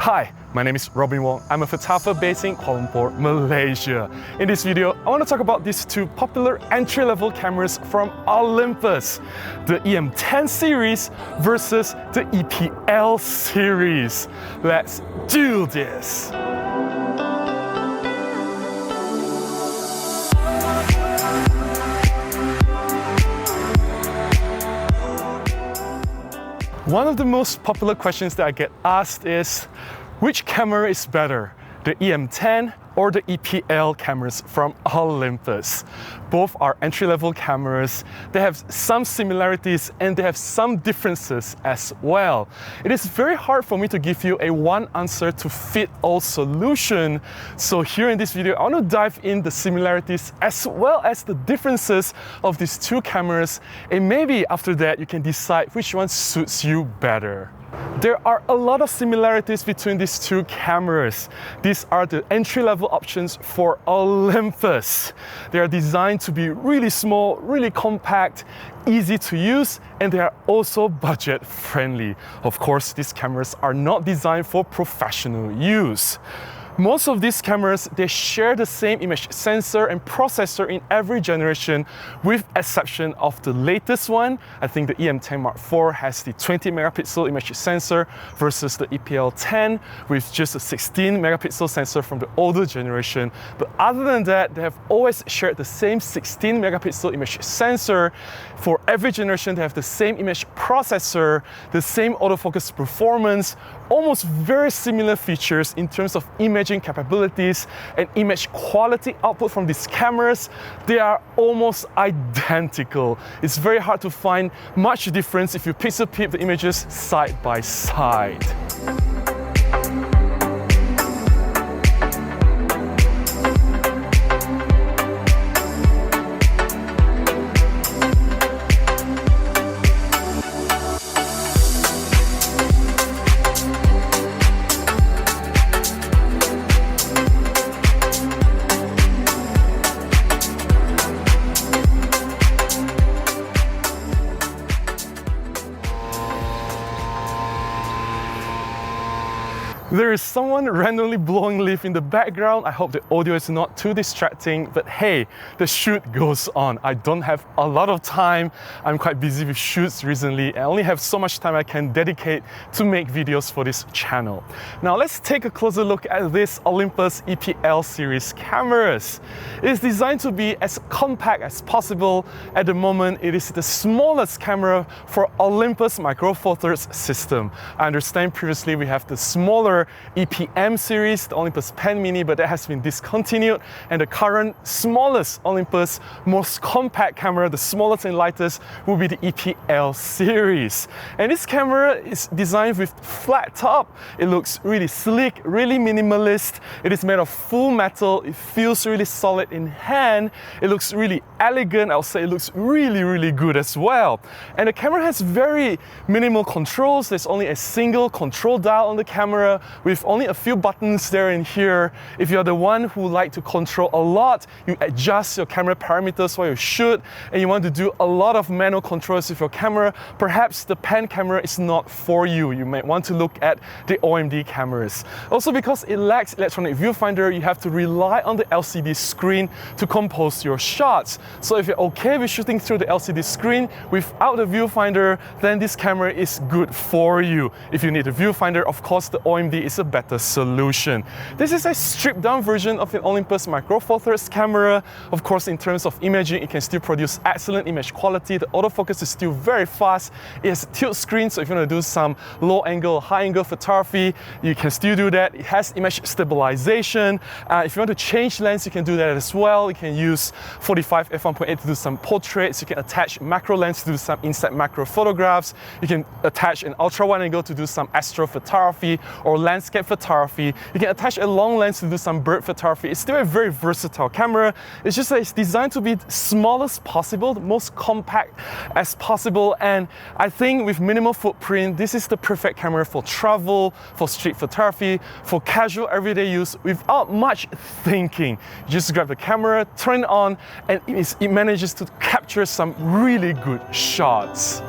Hi, my name is Robin Wong. I'm a photographer based in Kuala Lumpur, Malaysia. In this video, I want to talk about these two popular entry-level cameras from Olympus, the E-M10 series versus the EPL series. Let's do this! One of the most popular questions that I get asked is, which camera is better, the E-M10 or the EPL cameras from Olympus? Both are entry-level cameras. They have some similarities and they have some differences as well. It is very hard for me to give you a one answer to fit all solution. So here in this video, I want to dive in the similarities as well as the differences of these two cameras, and maybe after that you can decide which one suits you better. There are a lot of similarities between these two cameras. These are the entry-level options for Olympus. They are designed to be really small, really compact, easy to use, and they are also budget friendly. Of course, these cameras are not designed for professional use. Most of these cameras, they share the same image sensor and processor in every generation, with exception of the latest one. I think the E-M10 Mark IV has the 20 megapixel image sensor versus the EPL10 with just a 16 megapixel sensor from the older generation. But other than that, they have always shared the same 16 megapixel image sensor. For every generation, they have the same image processor, the same autofocus performance, almost very similar features in terms of imaging capabilities and image quality output from these cameras. They are almost identical. It's very hard to find much difference if you pixel peep the images side by side. There is someone randomly blowing leaf in the background. I hope the audio is not too distracting, but hey, the shoot goes on. I don't have a lot of time. I'm quite busy with shoots recently. I only have so much time I can dedicate to make videos for this channel. Now let's take a closer look at this Olympus EPL series cameras. It is designed to be as compact as possible. At the moment, it is the smallest camera for Olympus Micro Four Thirds system. I understand previously we have the smaller E-M10 series, the Olympus Pen Mini, but that has been discontinued, and the current smallest Olympus, most compact camera, the smallest and lightest, will be the EPL series. And this camera is designed with flat top. It looks really sleek, really minimalist. It is made of full metal. It feels really solid in hand. It looks really elegant. I'll say it looks really, really good as well. And the camera has very minimal controls. There's only a single control dial on the camera, with only a few buttons there and here. If you're the one who like to control a lot, you adjust your camera parameters while you shoot, and you want to do a lot of manual controls with your camera, perhaps the pen camera is not for you. You might want to look at the OMD cameras. Also, because it lacks electronic viewfinder, you have to rely on the LCD screen to compose your shots. So if you're okay with shooting through the LCD screen without the viewfinder, then this camera is good for you. If you need a viewfinder, of course, the OMD is a better solution. This is a stripped down version of an Olympus Micro Four Thirds camera. Of course, in terms of imaging, it can still produce excellent image quality. The autofocus is still very fast. It has a tilt screen, so if you want to do some low angle, high angle photography, you can still do that. It has image stabilization. If you want to change lens, you can do that as well. You can use 45 f1.8 to do some portraits. You can attach macro lens to do some inside macro photographs. You can attach an ultra wide angle to do some astrophotography or landscape photography. You can attach a long lens to do some bird photography. It's still a very versatile camera. It's just that it's designed to be small as possible, the most compact as possible. And I think with minimal footprint, this is the perfect camera for travel, for street photography, for casual everyday use without much thinking. You just grab the camera, turn it on, and it manages to capture some really good shots.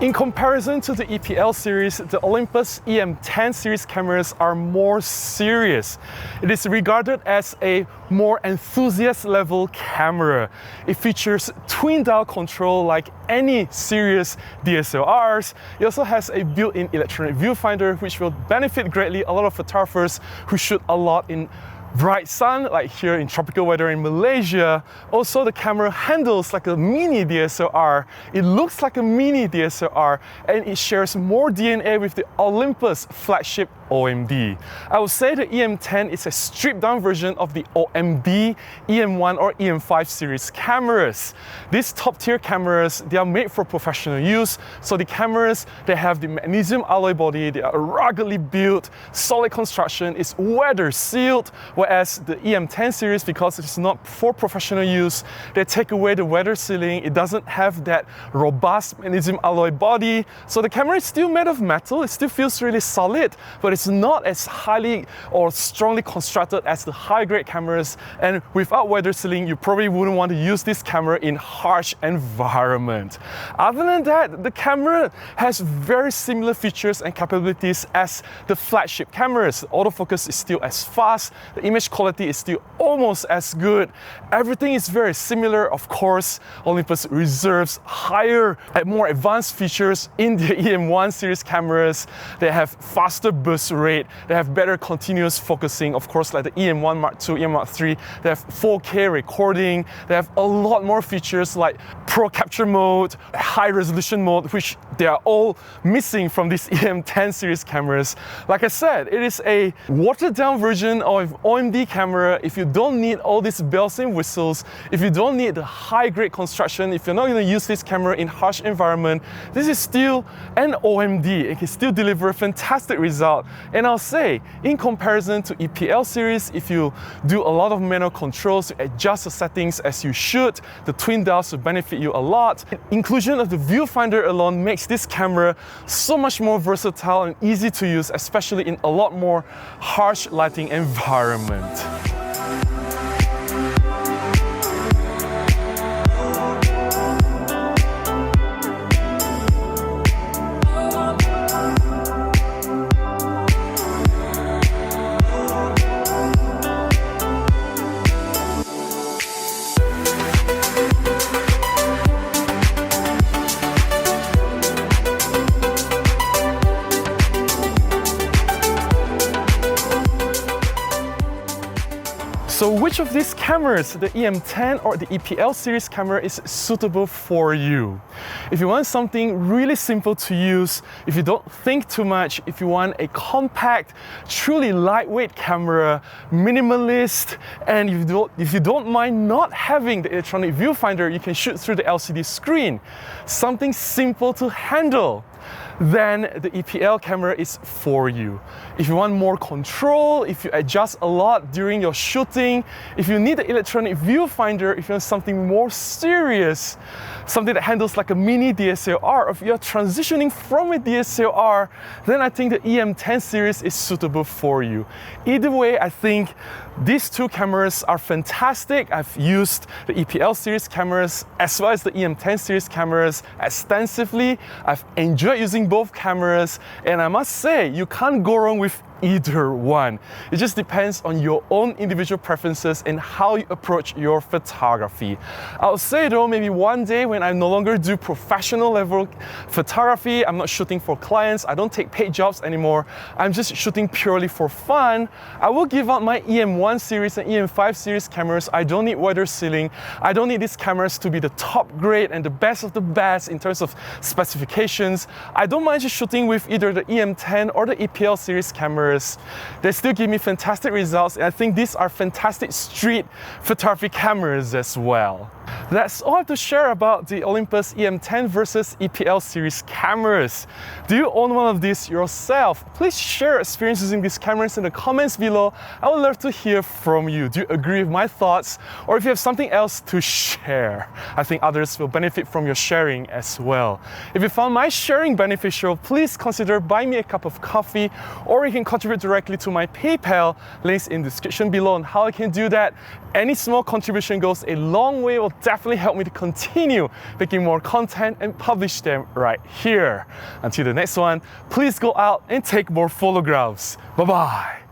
In comparison to the EPL series, the Olympus E-M10 series cameras are more serious. It is regarded as a more enthusiast-level camera. It features twin-dial control like any serious DSLRs. It also has a built-in electronic viewfinder, which will benefit greatly a lot of photographers who shoot a lot in bright sun, like here in tropical weather in Malaysia. Also, the camera handles like a mini DSLR. It looks like a mini DSLR, and it shares more DNA with the Olympus flagship OMD. I would say the E-M10 is a stripped down version of the OMD, E-M1 or E-M5 series cameras. These top tier cameras, they are made for professional use. So the cameras, they have the magnesium alloy body, they are ruggedly built, solid construction, it's weather sealed, whereas the E-M10 series, because it's not for professional use, they take away the weather sealing. It doesn't have that robust magnesium alloy body. So the camera is still made of metal, it still feels really solid, but it's not as highly or strongly constructed as the high-grade cameras, and without weather sealing, you probably wouldn't want to use this camera in harsh environment. Other than that, the camera has very similar features and capabilities as the flagship cameras. The autofocus is still as fast, the image quality is still almost as good. Everything is very similar. Of course, Olympus reserves higher and more advanced features in the E-M1 series cameras. They have faster burst rate, they have better continuous focusing, of course, like the E-M1 Mark II, E-M Mark III, they have 4K recording, they have a lot more features like Pro Capture mode, high resolution mode, which they are all missing from these E-M10 series cameras. Like I said, it is a watered down version of OMD camera. If you don't need all these bells and whistles, if you don't need the high grade construction, if you're not going to use this camera in harsh environment, this is still an OMD. It can still deliver a fantastic result. And I'll say, in comparison to EPL series, if you do a lot of manual controls to adjust the settings as you should, the twin dials will benefit you a lot. Inclusion of the viewfinder alone makes this camera so much more versatile and easy to use, especially in a lot more harsh lighting environment. So which of these cameras, the E-M10 or the EPL series camera, is suitable for you? If you want something really simple to use, if you don't think too much, if you want a compact, truly lightweight camera, minimalist, and if you don't mind not having the electronic viewfinder, you can shoot through the LCD screen. Something simple to handle, then the EPL camera is for you. If you want more control, if you adjust a lot during your shooting, if you need the electronic viewfinder, if you want something more serious, something that handles like a mini DSLR, or if you're transitioning from a DSLR, then I think the E-M10 series is suitable for you. Either way, I think these two cameras are fantastic. I've used the EPL series cameras as well as the E-M10 series cameras extensively. I've enjoyed using both cameras, and I must say, you can't go wrong with either one. It just depends on your own individual preferences and how you approach your photography. I would say though, maybe one day when I no longer do professional level photography, I'm not shooting for clients, I don't take paid jobs anymore, I'm just shooting purely for fun, I will give out my E-M1 series and E-M5 series cameras. I don't need weather sealing. I don't need these cameras to be the top grade and the best of the best in terms of specifications. I don't mind just shooting with either the E-M10 or the EPL series cameras. They still give me fantastic results, and I think these are fantastic street photography cameras as well. That's all I have to share about the Olympus E-M10 versus EPL series cameras. Do you own one of these yourself? Please share your experience using these cameras in the comments below. I would love to hear from you. Do you agree with my thoughts? Or if you have something else to share, I think others will benefit from your sharing as well. If you found my sharing beneficial, please consider buying me a cup of coffee, or you can contribute directly to my PayPal, links in the description below on how I can do that. Any small contribution goes a long way, will definitely help me to continue making more content and publish them right here. Until the next one, please go out and take more photographs. Bye bye.